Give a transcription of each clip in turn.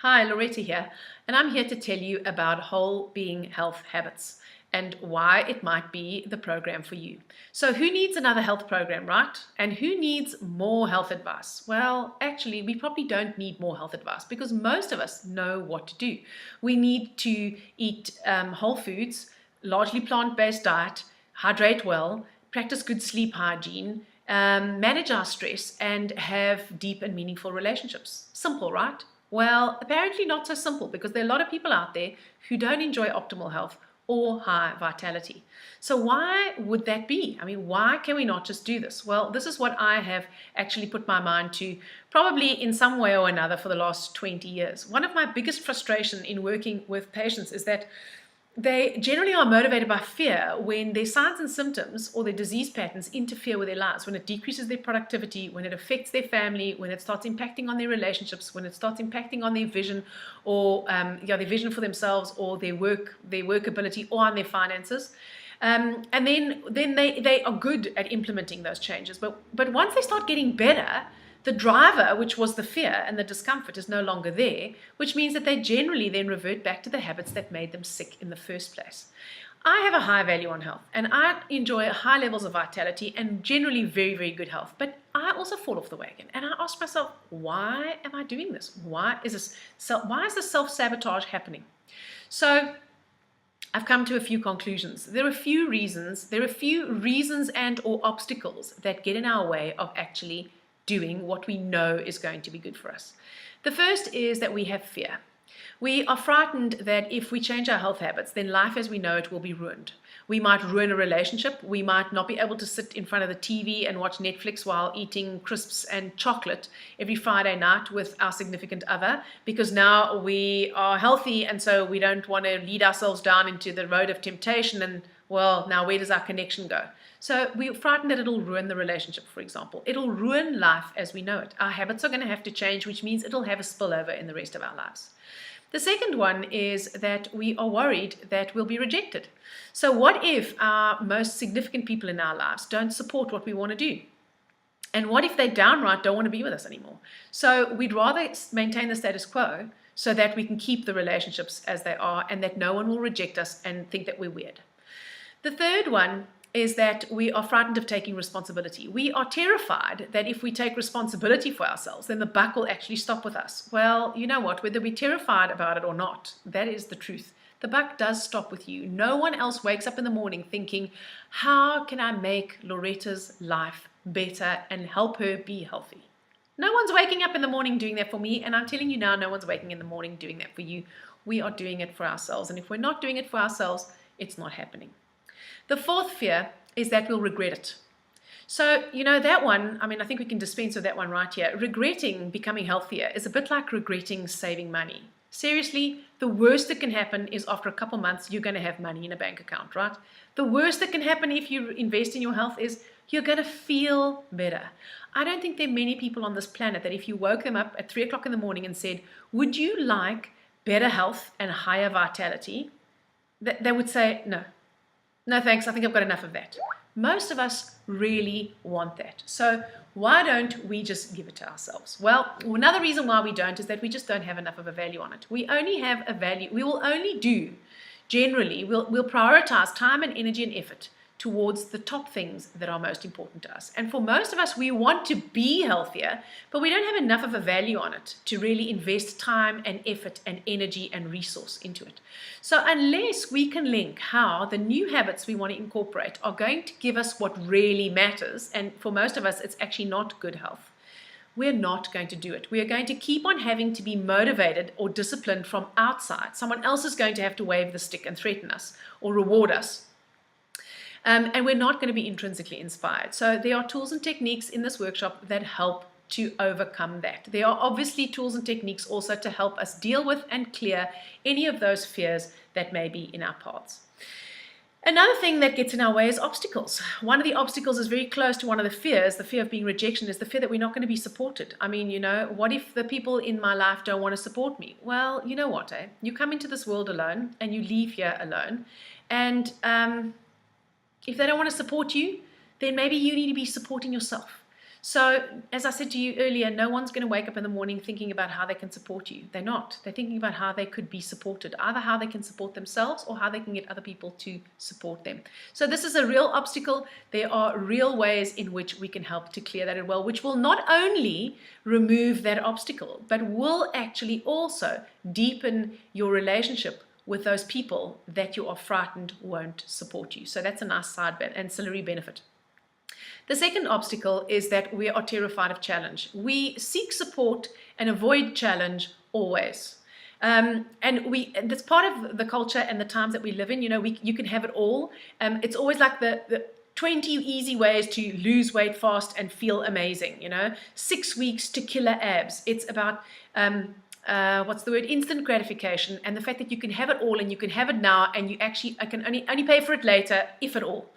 Hi, Loretta here, and I'm here to tell you about whole being health habits and why it might be the program for you. So, who needs another health program, right? And who needs more health advice? Well, actually, we probably don't need more health advice because most of us know what to do. We need to eat whole foods, largely plant based diet, hydrate well, practice good sleep hygiene. Manage our stress and have deep and meaningful relationships. Simple, right? Well, apparently not so simple because there are a lot of people out there who don't enjoy optimal health or high vitality. So, why would that be? I mean, why can we not just do this? Well, this is what I have actually put my mind to probably in some way or another for the last 20 years. One of my biggest frustration in working with patients is that they generally are motivated by fear when their signs and symptoms or their disease patterns interfere with their lives, when it decreases their productivity, when it affects their family, when it starts impacting on their relationships, when it starts impacting on their vision or their vision for themselves or their work ability or on their finances. And then they are good at implementing those changes. But once they start getting better, the driver, which was the fear and the discomfort, is no longer there, which means that they generally then revert back to the habits that made them sick in the first place. I have a high value on health and I enjoy high levels of vitality and generally very, very good health. But I also fall off the wagon and I ask myself, why am I doing this? Why is this self-sabotage happening? So I've come to a few conclusions. There are a few reasons and or obstacles that get in our way of actually doing what we know is going to be good for us. The first is that we have fear. We are frightened that if we change our health habits, then life as we know it will be ruined. We might ruin a relationship. We might not be able to sit in front of the TV and watch Netflix while eating crisps and chocolate every Friday night with our significant other because now we are healthy and so we don't want to lead ourselves down into the road of temptation and, well, now where does our connection go? So we're frightened that it'll ruin the relationship, for example. It'll ruin life as we know it. Our habits are going to have to change, which means it'll have a spillover in the rest of our lives. The second one is that we are worried that we'll be rejected. So what if our most significant people in our lives don't support what we want to do? And what if they downright don't want to be with us anymore? So we'd rather maintain the status quo so that we can keep the relationships as they are and that no one will reject us and think that we're weird. The third one is that we are frightened of taking responsibility. We are terrified that if we take responsibility for ourselves, then the buck will actually stop with us. Well, you know what? Whether we're terrified about it or not, that is the truth. The buck does stop with you. No one else wakes up in the morning thinking, how can I make Loretta's life better and help her be healthy? No one's waking up in the morning doing that for me, and I'm telling you now, no one's waking in the morning doing that for you. We are doing it for ourselves, and if we're not doing it for ourselves, it's not happening. The fourth fear is that we'll regret it. So, that one, I think we can dispense with that one right here. Regretting becoming healthier is a bit like regretting saving money. Seriously, the worst that can happen is after a couple months, you're going to have money in a bank account, right? The worst that can happen if you invest in your health is you're going to feel better. I don't think there are many people on this planet that if you woke them up at 3 o'clock in the morning and said, would you like better health and higher vitality? They would say, no. No thanks, I think I've got enough of that. Most of us really want that. So why don't we just give it to ourselves? Well, another reason why we don't is that we just don't have enough of a value on it. We only have a value. We will only do, generally, we'll prioritize time and energy and effort towards the top things that are most important to us. And for most of us, we want to be healthier, but we don't have enough of a value on it to really invest time and effort and energy and resource into it. So unless we can link how the new habits we want to incorporate are going to give us what really matters, and for most of us, it's actually not good health, we're not going to do it. We are going to keep on having to be motivated or disciplined from outside. Someone else is going to have to wave the stick and threaten us or reward us. And we're not going to be intrinsically inspired. So there are tools and techniques in this workshop that help to overcome that. There are obviously tools and techniques also to help us deal with and clear any of those fears that may be in our paths. Another thing that gets in our way is obstacles. One of the obstacles is very close to one of the fears. The fear of being rejection is the fear that we're not going to be supported. What if the people in my life don't want to support me? Well, you know what, You come into this world alone and you leave here alone. And if they don't want to support you, then maybe you need to be supporting yourself. So, as I said to you earlier, no one's going to wake up in the morning thinking about how they can support you. They're not. They're thinking about how they could be supported, either how they can support themselves or how they can get other people to support them. So, this is a real obstacle. There are real ways in which we can help to clear that as well, which will not only remove that obstacle, but will actually also deepen your relationship with those people that you are frightened won't support you. So, that's a nice side ancillary benefit. The second obstacle is that we are terrified of challenge. We seek support and avoid challenge always. And that's part of the culture and the times that we live in. You can have it all. It's always like the 20 easy ways to lose weight fast and feel amazing. 6 weeks to killer abs. It's about instant gratification, and the fact that you can have it all and you can have it now, and I can only pay for it later, if at all.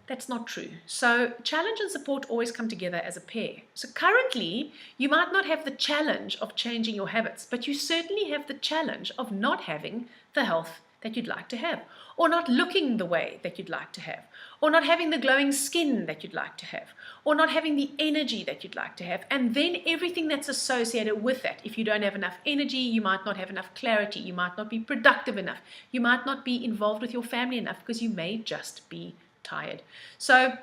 That's not true. So challenge and support always come together as a pair. So currently, you might not have the challenge of changing your habits, but you certainly have the challenge of not having the health that you'd like to have, or not looking the way that you'd like to have, or not having the glowing skin that you'd like to have, or not having the energy that you'd like to have, and then everything that's associated with that. If you don't have enough energy, you might not have enough clarity, you might not be productive enough, you might not be involved with your family enough, because you may just be tired. So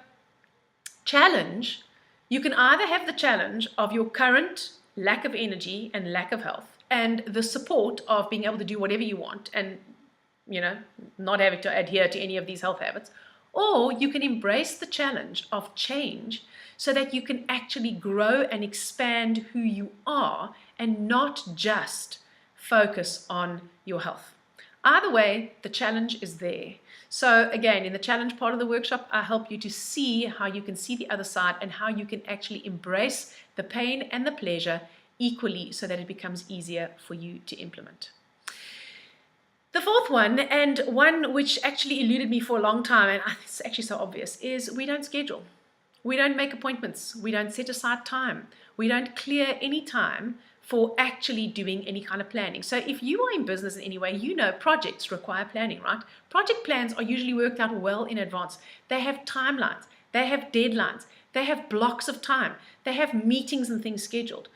challenge, you can either have the challenge of your current lack of energy and lack of health, and the support of being able to do whatever you want and not having to adhere to any of these health habits, or you can embrace the challenge of change so that you can actually grow and expand who you are and not just focus on your health. Either way, the challenge is there. So again, in the challenge part of the workshop, I help you to see how you can see the other side and how you can actually embrace the pain and the pleasure equally so that it becomes easier for you to implement. The fourth one, and one which actually eluded me for a long time, and it's actually so obvious, is we don't schedule. We don't make appointments. We don't set aside time. We don't clear any time for actually doing any kind of planning. So if you are in business in any way, projects require planning, right? Project plans are usually worked out well in advance. They have timelines, they have deadlines, they have blocks of time, they have meetings and things scheduled.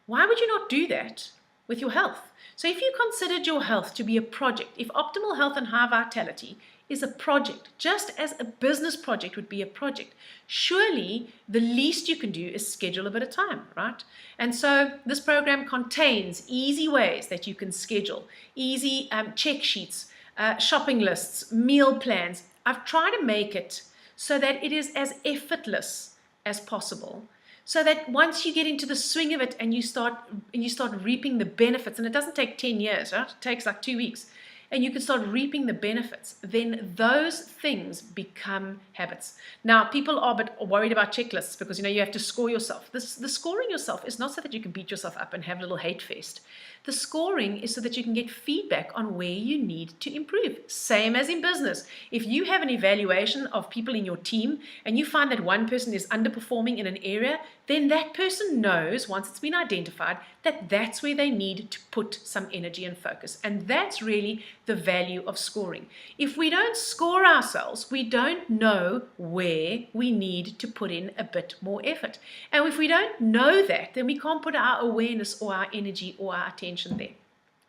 Why would you not do that with your health? So if you considered your health to be a project, if optimal health and high vitality is a project, just as a business project would be a project, surely the least you can do is schedule a bit of time, right? And so this program contains easy ways that you can schedule, easy check sheets, shopping lists, meal plans. I've tried to make it so that it is as effortless as possible, so that once you get into the swing of it and you start reaping the benefits, and it doesn't take 10 years, right? It takes like 2 weeks, and you can start reaping the benefits, then those things become habits. Now, people are a bit worried about checklists because you have to score yourself. The scoring yourself is not so that you can beat yourself up and have a little hate fest. The scoring is so that you can get feedback on where you need to improve. Same as in business. If you have an evaluation of people in your team and you find that one person is underperforming in an area, then that person knows, once it's been identified, that that's where they need to put some energy and focus. And that's really the value of scoring. If we don't score ourselves, we don't know where we need to put in a bit more effort. And if we don't know that, then we can't put our awareness or our energy or our attention there.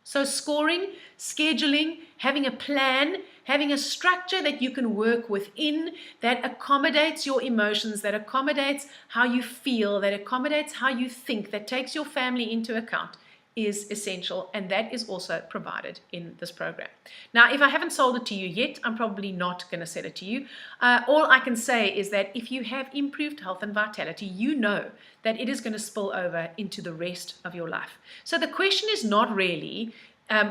So scoring, scheduling, having a plan, having a structure that you can work within that accommodates your emotions, that accommodates how you feel, that accommodates how you think, that takes your family into account, is essential, and that is also provided in this program. Now, if I haven't sold it to you yet, I'm probably not going to sell it to you. All I can say is that if you have improved health and vitality, you know that it is going to spill over into the rest of your life. So the question is not really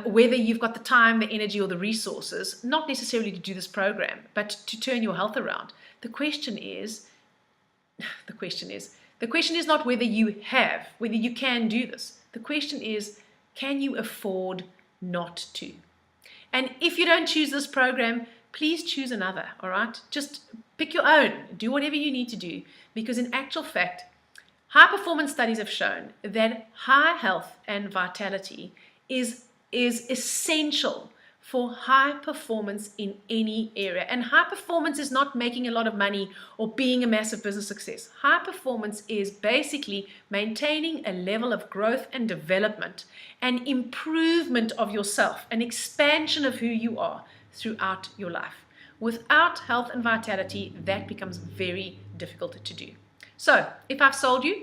whether you've got the time, the energy, or the resources, not necessarily to do this program, but to turn your health around. The question is not whether you can do this. The question is, can you afford not to? And if you don't choose this program, please choose another, all right? Just pick your own. Do whatever you need to do, because in actual fact, high performance studies have shown that high health and vitality is essential for high performance in any area. And high performance is not making a lot of money or being a massive business success. High performance is basically maintaining a level of growth and development and improvement of yourself, an expansion of who you are throughout your life. Without health and vitality, that becomes very difficult to do. So, if I've sold you,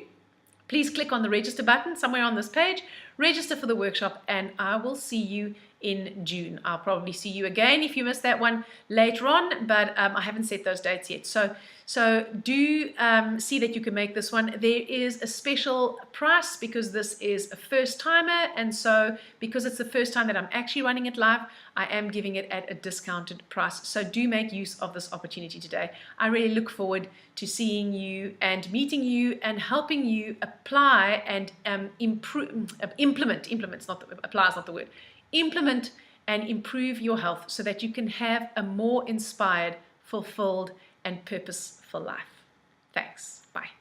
please click on the register button somewhere on this page, register for the workshop, and I will see you in June. I'll probably see you again if you missed that one later on, but I haven't set those dates yet. So do see that you can make this one. There is a special price because this is a first timer, and so because it's the first time that I'm actually running it live, I am giving it at a discounted price. So do make use of this opportunity today. I really look forward to seeing you and meeting you and helping you apply and implement and improve your health so that you can have a more inspired, fulfilled, and purposeful life. Thanks. Bye.